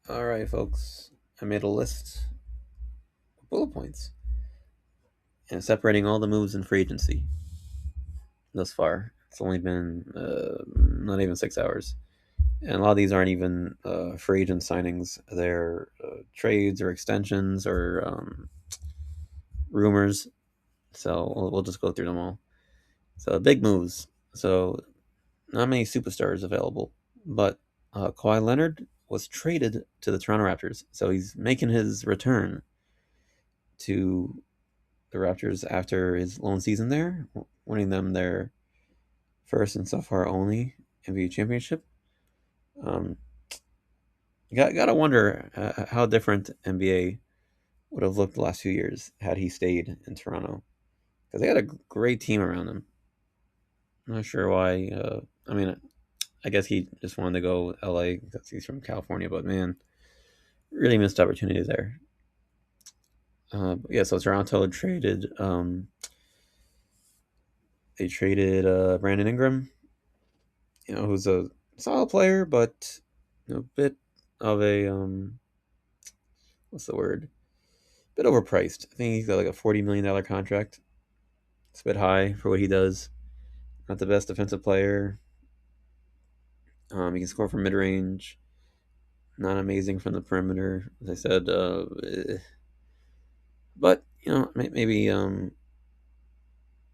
All right, folks. I made a list of bullet points and separating all the moves in free agency thus far. It's only been not even 6 hours, and a lot of these aren't even free agent signings. They're trades or extensions or rumors. So we'll just go through them all. So big moves. So not many superstars available, but Kawhi Leonard was traded to the Toronto Raptors, so he's making his return to the Raptors after his lone season there, winning them their first and so far only NBA championship. Um, gotta wonder how different NBA would have looked the last few years had he stayed in Toronto, because they had a great team around him. I'm not sure why. I mean, I guess he just wanted to go LA because he's from California, but man, really missed opportunity there. Yeah, so Toronto traded. They traded Brandon Ingram, who's a solid player, but a bit of a what's the word? Bit overpriced. I think he's got like a $40 million contract. It's a bit high for what he does. Not the best defensive player. He can score from mid range. Not amazing from the perimeter, as I said. But maybe he'll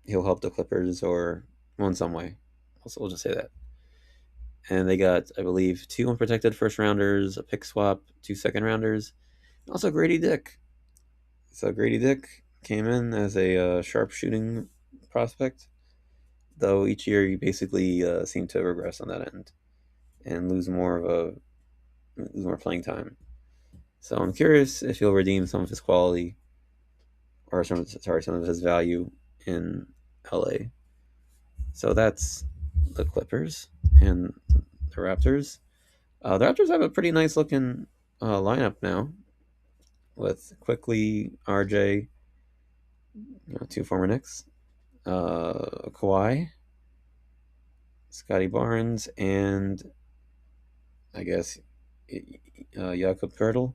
help the Clippers or well, in some way. Also, we'll just say that. And they got, I believe, two unprotected first rounders, a pick swap, two second rounders, and also Grady Dick. So Grady Dick came in as a sharp shooting prospect, though each year he basically seemed to regress on that end and lose more playing time. So I'm curious if he'll redeem some of his quality or some of his value in LA. So that's the Clippers and the Raptors. The Raptors have a pretty nice looking lineup now with quickly RJ, two former Knicks, Kawhi, Scotty Barnes, and I guess Jakob Pertl.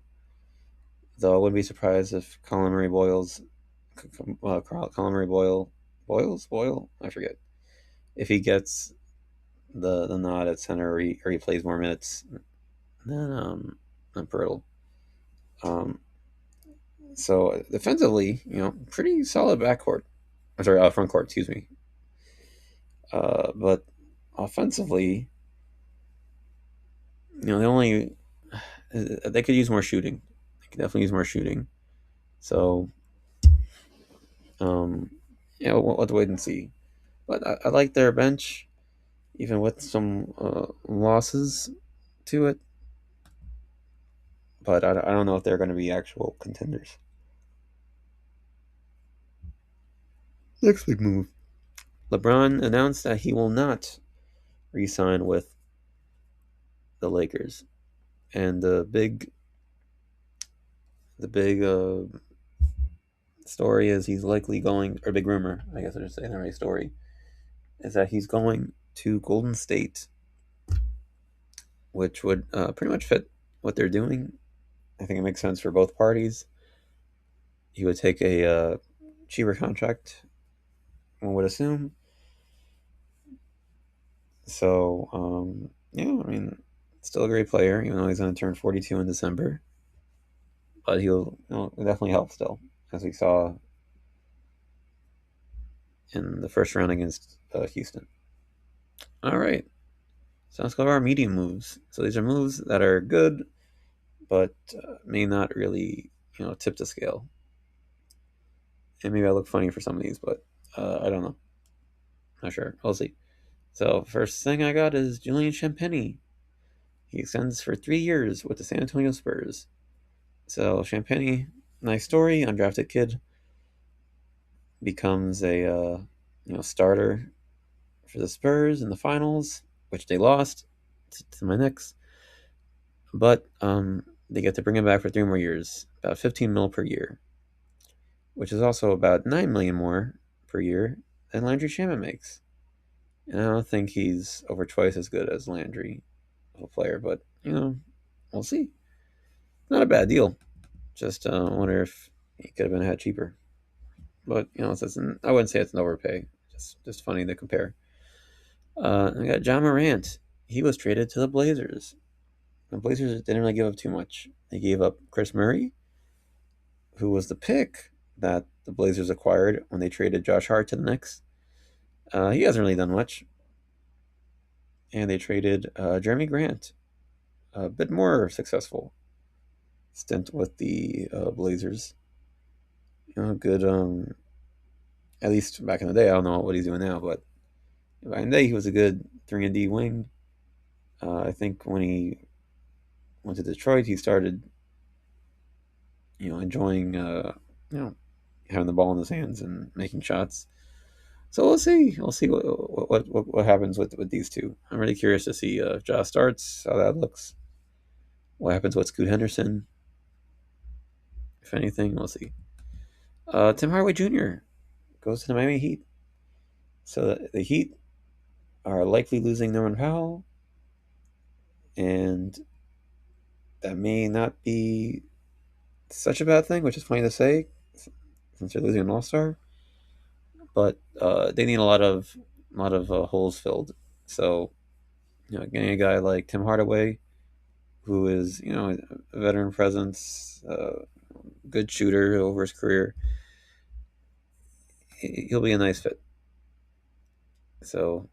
Though I wouldn't be surprised if Colin Murray Boyle, I forget, if he gets the nod at center or he plays more minutes than Pertl. Um, so defensively, pretty solid backcourt. I'm sorry, front court. Excuse me. But offensively, they only they could use more shooting. They could definitely use more shooting. So, um, we'll have to wait and see. But I like their bench, even with some losses to it. But I don't know if they're going to be actual contenders. Next big move. LeBron announced that he will not re-sign with the Lakers, and the big story is he's likely going, or big rumor, I guess I should say, not really story, is that he's going to Golden State, which would pretty much fit what they're doing. I think it makes sense for both parties. He would take a cheaper contract, one would assume. So, yeah, I mean, still a great player, even though he's going to turn 42 in December. But he'll definitely help still, as we saw in the first round against Houston. All right, so let's go to our medium moves. So these are moves that are good, but may not really, tip the scale. And maybe I look funny for some of these, but I don't know. Not sure. We'll see. So first thing I got is Julian Champagnie. He extends for 3 years with the San Antonio Spurs. So Champagnie, nice story. Undrafted kid becomes a starter for the Spurs in the finals, which they lost to my Knicks. But they get to bring him back for 3 more years, about 15 mil per year, which is also about 9 million more per year than Landry Shamet makes. And I don't think he's over twice as good as Landry of a player, but we'll see. Not a bad deal. Just wonder if he could have been had cheaper. But I wouldn't say it's an overpay. Just funny to compare. I got John Morant. He was traded to the Blazers. The Blazers didn't really give up too much. They gave up Chris Murray, who was the pick that the Blazers acquired when they traded Josh Hart to the Knicks. He hasn't really done much. And they traded Jeremy Grant, a bit more successful stint with the Blazers. Good. At least back in the day, I don't know what he's doing now, but back in the day, he was a good 3-and-D wing. I think when he went to Detroit, he started, enjoying, having the ball in his hands and making shots. So we'll see. We'll see what happens with these two. I'm really curious to see if Ja starts, how that looks. What happens with Scoot Henderson, if anything. We'll see. Tim Hardaway Jr. goes to the Miami Heat. So the Heat are likely losing Norman Powell, and that may not be such a bad thing, which is funny to say since they're losing an All Star. But they need a lot of holes filled. So getting a guy like Tim Hardaway, who is a veteran presence, good shooter over his career, he'll be a nice fit. So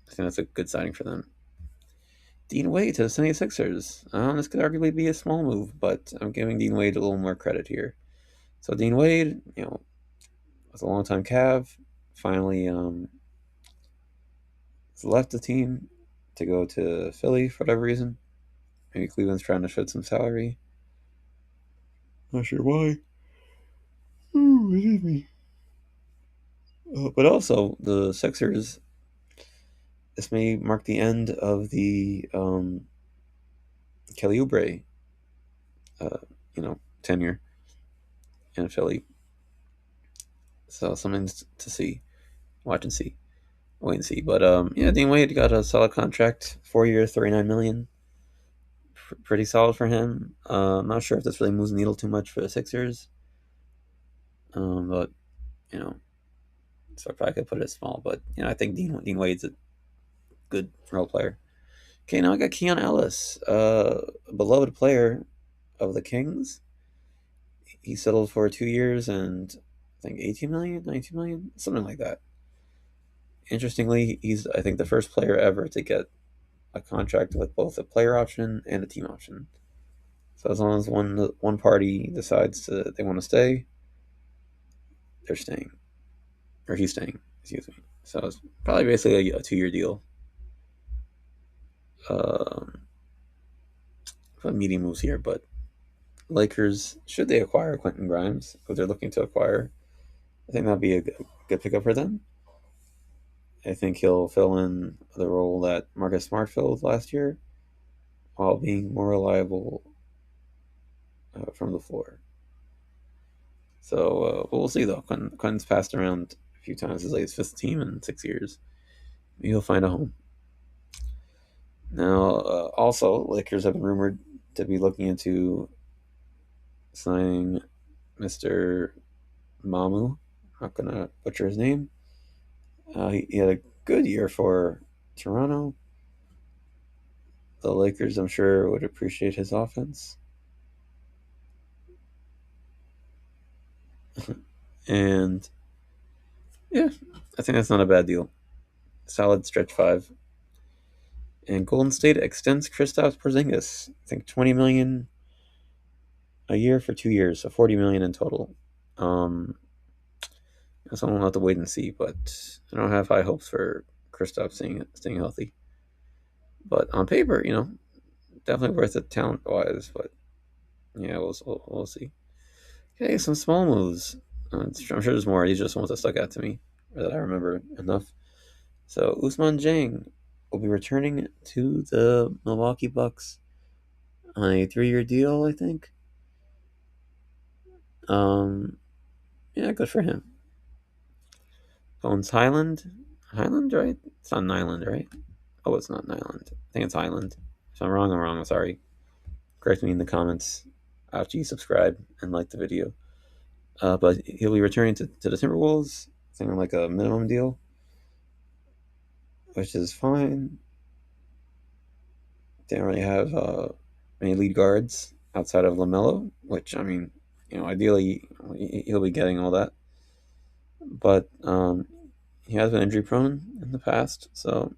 I think that's a good signing for them. Dean Wade to the 76ers. This could arguably be a small move, but I'm giving Dean Wade a little more credit here. So Dean Wade, was a long-time Cav, finally left the team to go to Philly for whatever reason. Maybe Cleveland's trying to shed some salary. Not sure why. Ooh, excuse me. But also, the Sixers, this may mark the end of the Kelly Oubre, uh, tenure in Philly. So something to see, watch and see, wait and see. But yeah, Dean Wade got a solid contract, 4 year, $39 million. Pretty solid for him. I'm not sure if this really moves the needle too much for the Sixers, but you know, so I probably could put it small. But I think Dean Wade's a good role player. Okay, now I got Keon Ellis, a beloved player of the Kings. He settled for 2 years and I think 18 million, 19 million, something like that. Interestingly, he's I think the first player ever to get a contract with both a player option and a team option. So as long as one party decides they want to stay, they're staying, or he's staying. Excuse me. So it's probably basically a 2 year deal. Um, Meeting moves here, but Lakers, should they acquire Quentin Grimes, because they're looking to acquire, I think that'd be a good pickup for them. I think he'll fill in the role that Marcus Smart filled last year while being more reliable from the floor. So we'll see, though. Quentin's passed around a few times as his fifth team in 6 years. Maybe he'll find a home. Now, also, Lakers have been rumored to be looking into signing Mr. Mamu. I'm not going to butcher his name. He had a good year for Toronto. The Lakers, I'm sure, would appreciate his offense. And yeah, I think that's not a bad deal. Solid stretch five. And Golden State extends Kristaps Porzingis. I think 20 million a year for 2 years, so 40 million in total. So we'll have to wait and see, but I don't have high hopes for Kristaps staying healthy. But on paper, definitely worth it talent wise. But yeah, we'll see. Okay, some small moves. I'm sure there's more. These are just ones that stuck out to me, or that I remember enough. So Usman Jang will be returning to the Milwaukee Bucks on a 3 year deal, I think. Um, yeah, good for him. Bones Highland, right? It's not Nyland, right? Oh, it's not Nyland. I think it's Highland. If I'm wrong, I'm wrong. I'm sorry. correct me in the comments after you subscribe and like the video. But he'll be returning to the Timberwolves, something like a minimum deal, which is fine. They don't really have any lead guards outside of LaMelo, which, I mean, ideally he'll be getting all that. But he has been injury prone in the past, so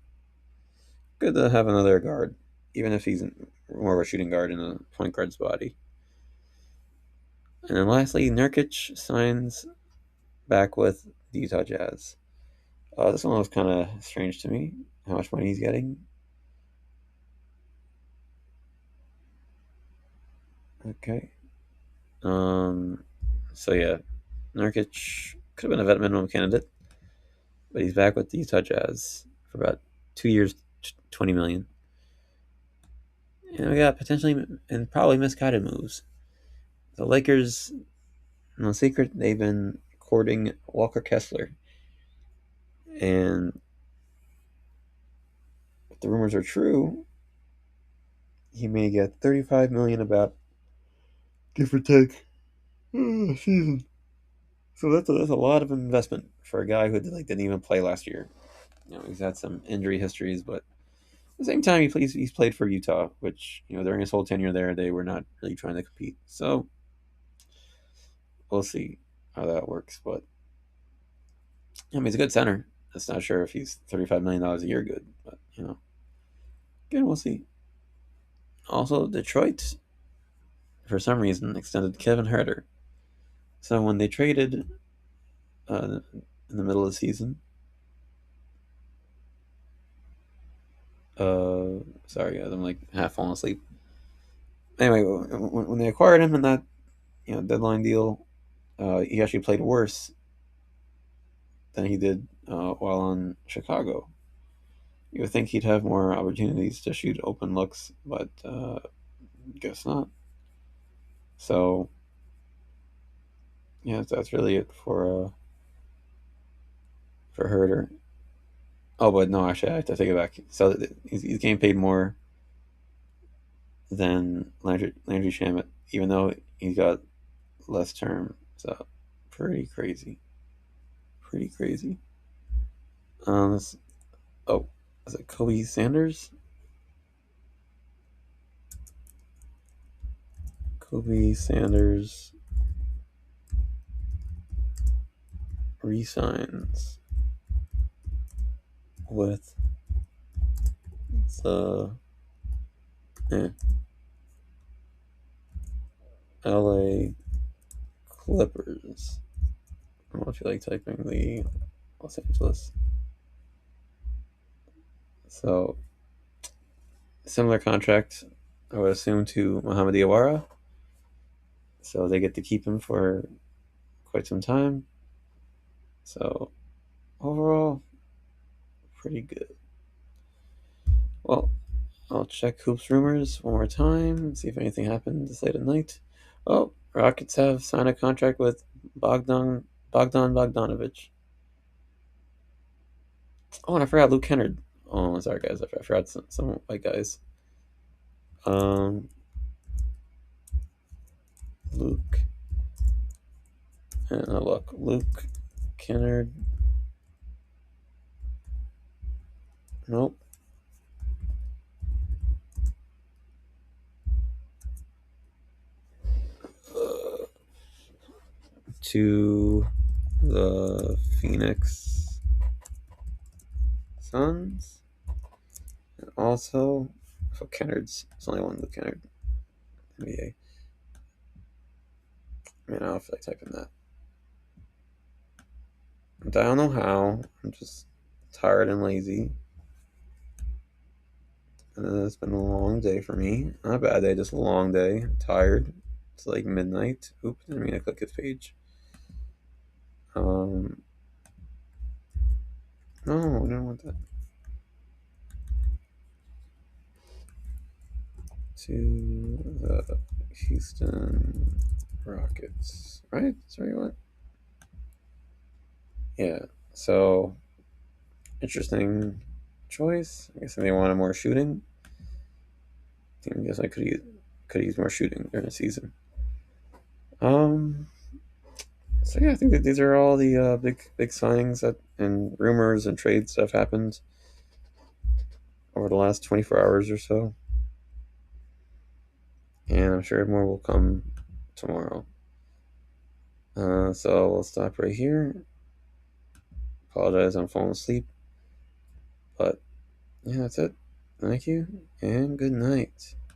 good to have another guard, even if he's more of a shooting guard in a point guard's body. And then lastly, Nurkic signs back with the Utah Jazz. This one was kind of strange to me, how much money he's getting. Okay. Um, so yeah, Nurkic could have been a vet minimum candidate, but he's back with the Utah Jazz for about 2 years, 20 million. And we got potentially and probably misguided moves. The Lakers, no secret, they've been courting Walker Kessler, and if the rumors are true, he may get 35 million about give or take season. So that's a lot of investment for a guy who didn't even play last year. He's had some injury histories, but at the same time, he's played for Utah, which during his whole tenure there, they were not really trying to compete. So we'll see how that works. But I mean, he's a good center. Just not sure if he's $35 million a year good, but again, we'll see. Also, Detroit, for some reason, extended Kevin Herter. So when they traded in the middle of the season, sorry guys, I'm like half falling asleep. Anyway, when they acquired him in that deadline deal, he actually played worse than he did while on Chicago. You would think he'd have more opportunities to shoot open looks, but guess not. So yeah, that's really it for Herter. Oh, but no, actually, I have to take it back. So he's getting paid more than Landry Shamet, even though he's got less term. So pretty crazy, pretty crazy. This, oh, is it Kobe Sanders? Kobe Sanders resigns with the LA Clippers. I don't know if you like typing the Los Angeles. So similar contract, I would assume, to Mohamed Diawara. So they get to keep him for quite some time. So overall, pretty good. Well, I'll check Hoops rumors one more time and see if anything happened this late at night. Oh, Rockets have signed a contract with Bogdan Bogdanovic. Oh, and I forgot Luke Kennard. Oh, sorry guys, I forgot some white guys. Um, Luke and look, Luke Kennard. Nope. To the Phoenix Suns. And also, for Kennard's, it's only one Luke Kennard. NBA. Man, I don't feel like typing that. I don't know how. I'm just tired and lazy. And it's been a long day for me. Not a bad day, just a long day. I'm tired. It's like midnight. Oops, didn't mean to click his page. No, I don't want that. To the Houston Rockets. Right? That's where you want? Yeah. So, interesting choice. I guess they wanted more shooting. I guess I could use more shooting during the season. Um, so yeah, I think that these are all the big signings that and rumors and trades that have happened over the last 24 hours or so, and I'm sure more will come tomorrow. So we'll stop right here. Apologize, I'm falling asleep, but yeah, that's it. Thank you and good night.